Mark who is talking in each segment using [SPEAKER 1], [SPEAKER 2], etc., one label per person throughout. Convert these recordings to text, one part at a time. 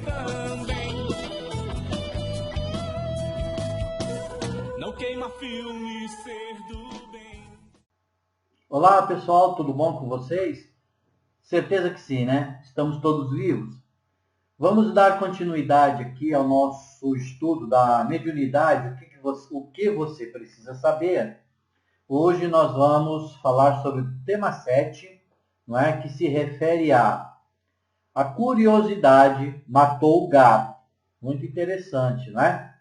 [SPEAKER 1] também. Não queima filme ser do bem.
[SPEAKER 2] Olá pessoal, tudo bom com vocês? Certeza que sim, né? Estamos todos vivos. Vamos dar continuidade aqui ao nosso estudo da mediunidade, o que você precisa saber. Hoje nós vamos falar sobre o tema 7, não é? Que se refere a curiosidade matou o gato. Muito interessante, não é?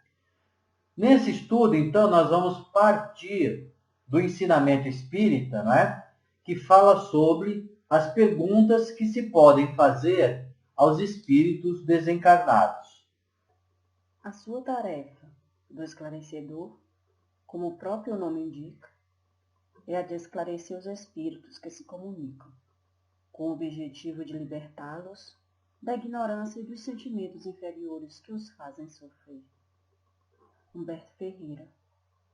[SPEAKER 2] Nesse estudo, então, nós vamos partir do ensinamento espírita, não é? Que fala sobre as perguntas que se podem fazer aos espíritos desencarnados.
[SPEAKER 3] A sua tarefa do esclarecedor, como o próprio nome indica, é a de esclarecer os espíritos que se comunicam, com o objetivo de libertá-los da ignorância e dos sentimentos inferiores que os fazem sofrer. Humberto Ferreira,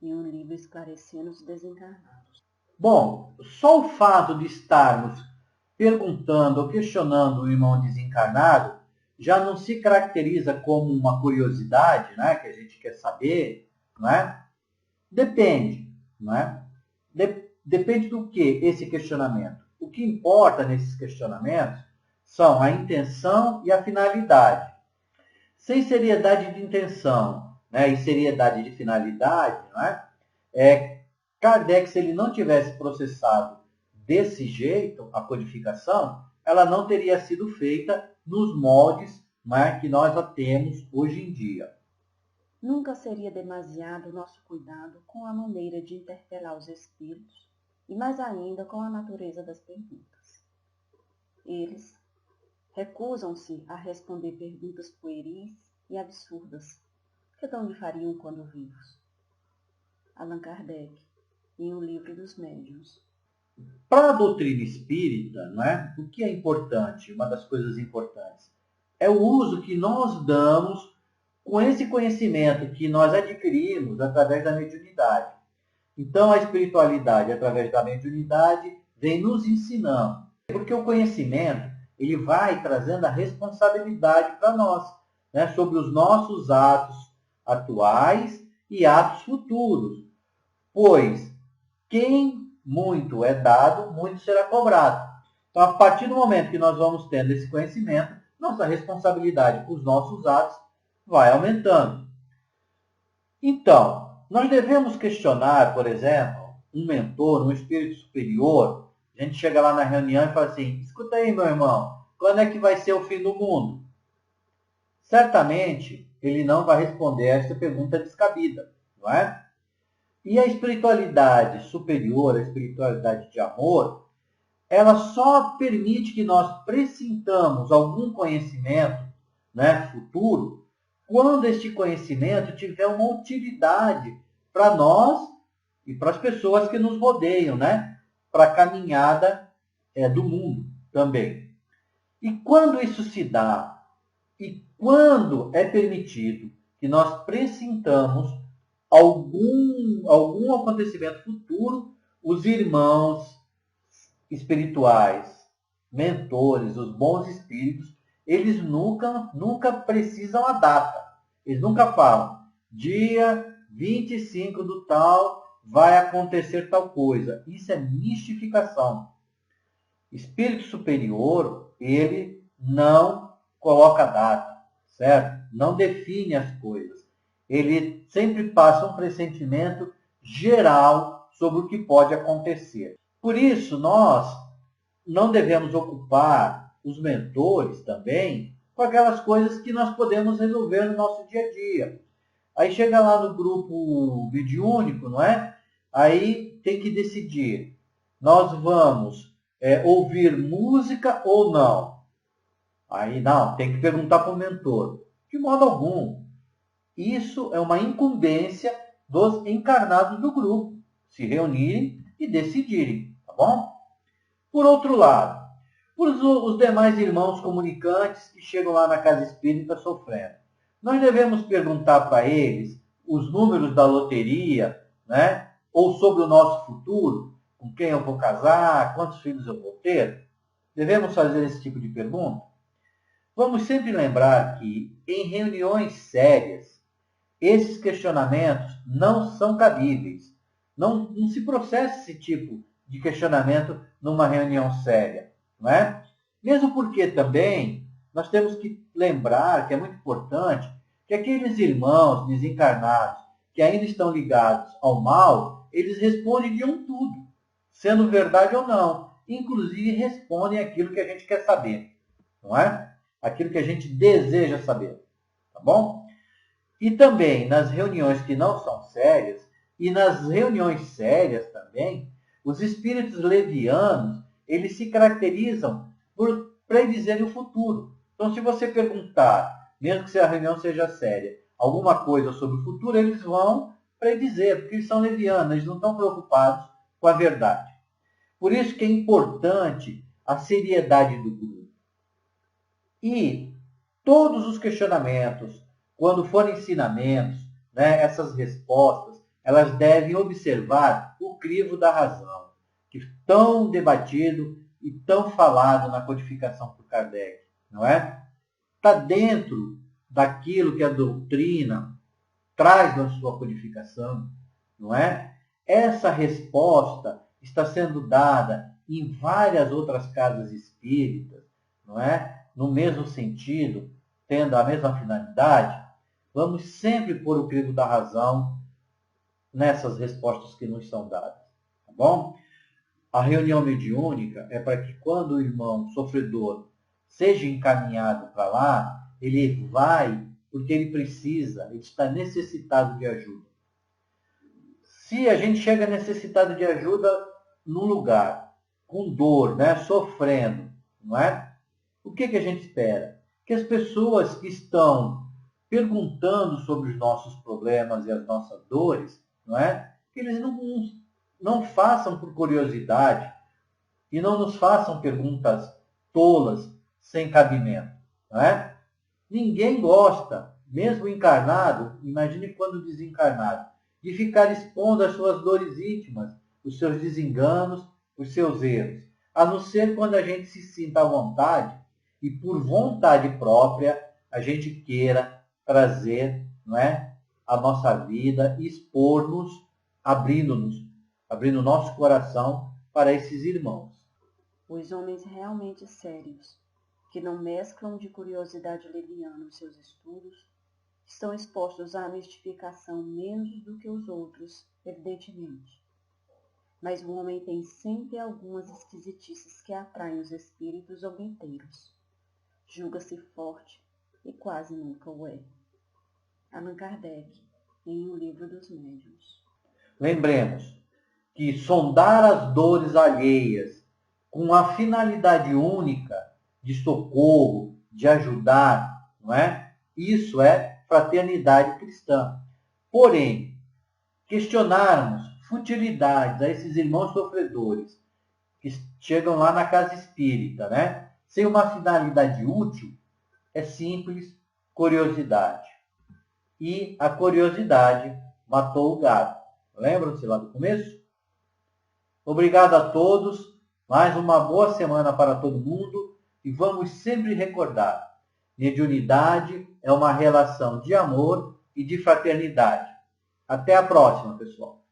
[SPEAKER 3] em um livro Esclarecendo os Desencarnados.
[SPEAKER 2] Bom, só o fato de estarmos perguntando ou questionando o irmão desencarnado já não se caracteriza como uma curiosidade, né, que a gente quer saber, não é? Depende, não é? Depende do que esse questionamento. O que importa nesses questionamentos são a intenção e a finalidade. Sem seriedade de intenção, né, e seriedade de finalidade, não é? Kardec, se ele não tivesse processado desse jeito a codificação, ela não teria sido feita nos moldes, né, que nós a temos hoje em dia.
[SPEAKER 3] Nunca seria demasiado o nosso cuidado com a maneira de interpelar os espíritos, e mais ainda com a natureza das perguntas. Eles recusam-se a responder perguntas pueris e absurdas, que não lhe fariam quando vivos. Allan Kardec, em O Livro dos Médiuns.
[SPEAKER 2] Para a doutrina espírita, não é? O que é importante, uma das coisas importantes, é o uso que nós damos com esse conhecimento que nós adquirimos através da mediunidade. Então, a espiritualidade, através da mediunidade, vem nos ensinando. Porque o conhecimento, ele vai trazendo a responsabilidade para nós, né, sobre os nossos atos atuais e atos futuros. Pois, quem muito é dado, muito será cobrado. Então, a partir do momento que nós vamos tendo esse conhecimento, nossa responsabilidade com os nossos atos vai aumentando. Então, nós devemos questionar, por exemplo, um mentor, um espírito superior. A gente chega lá na reunião e fala assim: escuta aí, meu irmão, quando é que vai ser o fim do mundo? Certamente, ele não vai responder a essa pergunta descabida, não é? E a espiritualidade superior, a espiritualidade de amor, ela só permite que nós pressintamos algum conhecimento, né, futuro, quando este conhecimento tiver uma utilidade para nós e para as pessoas que nos rodeiam, né, para a caminhada do mundo também. E quando isso se dá, e quando é permitido que nós pressintamos algum acontecimento futuro, os irmãos espirituais, mentores, os bons espíritos, eles nunca precisam a data. Eles nunca falam, dia 25 do tal, vai acontecer tal coisa. Isso é mistificação. Espírito superior, ele não coloca data, certo? Não define as coisas. Ele sempre passa um pressentimento geral sobre o que pode acontecer. Por isso, nós não devemos ocupar os mentores também com aquelas coisas que nós podemos resolver no nosso dia a dia. Aí chega lá no grupo mediúnico, não é? Aí tem que decidir. Nós vamos ouvir música ou não? Aí não, tem que perguntar para o mentor. De modo algum. Isso é uma incumbência dos encarnados do grupo se reunirem e decidirem, tá bom? Por outro lado, os demais irmãos comunicantes que chegam lá na casa espírita sofrendo, nós devemos perguntar para eles os números da loteria, né? Ou sobre o nosso futuro, com quem eu vou casar, quantos filhos eu vou ter? Devemos fazer esse tipo de pergunta? Vamos sempre lembrar que, em reuniões sérias, esses questionamentos não são cabíveis. Não se processa esse tipo de questionamento numa reunião séria, não é? Mesmo porque também nós temos que lembrar que é muito importante que aqueles irmãos desencarnados que ainda estão ligados ao mal, eles respondem de um tudo, sendo verdade ou não. Inclusive respondem aquilo que a gente quer saber, não é? Aquilo que a gente deseja saber, tá bom? E também nas reuniões que não são sérias, e nas reuniões sérias também, os espíritos levianos, eles se caracterizam por predizer o futuro. Então, se você perguntar, mesmo que a reunião seja séria, alguma coisa sobre o futuro, eles vão predizer, porque eles são levianos, eles não estão preocupados com a verdade. Por isso que é importante a seriedade do grupo. E todos os questionamentos, quando forem ensinamentos, né, essas respostas, elas devem observar o crivo da razão, que é tão debatido e tão falado na codificação por Kardec, não é? Está dentro daquilo que a doutrina traz na sua codificação, não é? Essa resposta está sendo dada em várias outras casas espíritas, não é? No mesmo sentido, tendo a mesma finalidade. Vamos sempre pôr o crivo da razão nessas respostas que nos são dadas, tá bom? A reunião mediúnica é para que quando o irmão sofredor seja encaminhado para lá, ele vai porque ele precisa, ele está necessitado de ajuda. Se a gente chega necessitado de ajuda num lugar, com dor, né, sofrendo, não é? O que a gente espera? Que as pessoas que estão perguntando sobre os nossos problemas e as nossas dores, não é? Que eles não façam por curiosidade e não nos façam perguntas tolas, sem cabimento, não é? Ninguém gosta, mesmo encarnado, imagine quando desencarnado, de ficar expondo as suas dores íntimas, os seus desenganos, os seus erros. A não ser quando a gente se sinta à vontade e por vontade própria a gente queira trazer, não é, a nossa vida e expor-nos, abrindo nosso coração para esses irmãos.
[SPEAKER 3] Os homens realmente sérios, que não mesclam de curiosidade leviana os seus estudos, estão expostos à mistificação menos do que os outros, evidentemente. Mas o homem tem sempre algumas esquisitices que atraem os espíritos obenteiros. Julga-se forte e quase nunca o é. Allan Kardec, em O Livro dos Médiuns.
[SPEAKER 2] Lembremos que sondar as dores alheias com a finalidade única de socorro, de ajudar, não é? Isso é fraternidade cristã. Porém, questionarmos futilidades a esses irmãos sofredores que chegam lá na casa espírita, né? Sem uma finalidade útil, é simples curiosidade. E a curiosidade matou o gado. Lembram-se lá do começo? Obrigado a todos. Mais uma boa semana para todo mundo. E vamos sempre recordar: mediunidade é uma relação de amor e de fraternidade. Até a próxima, pessoal.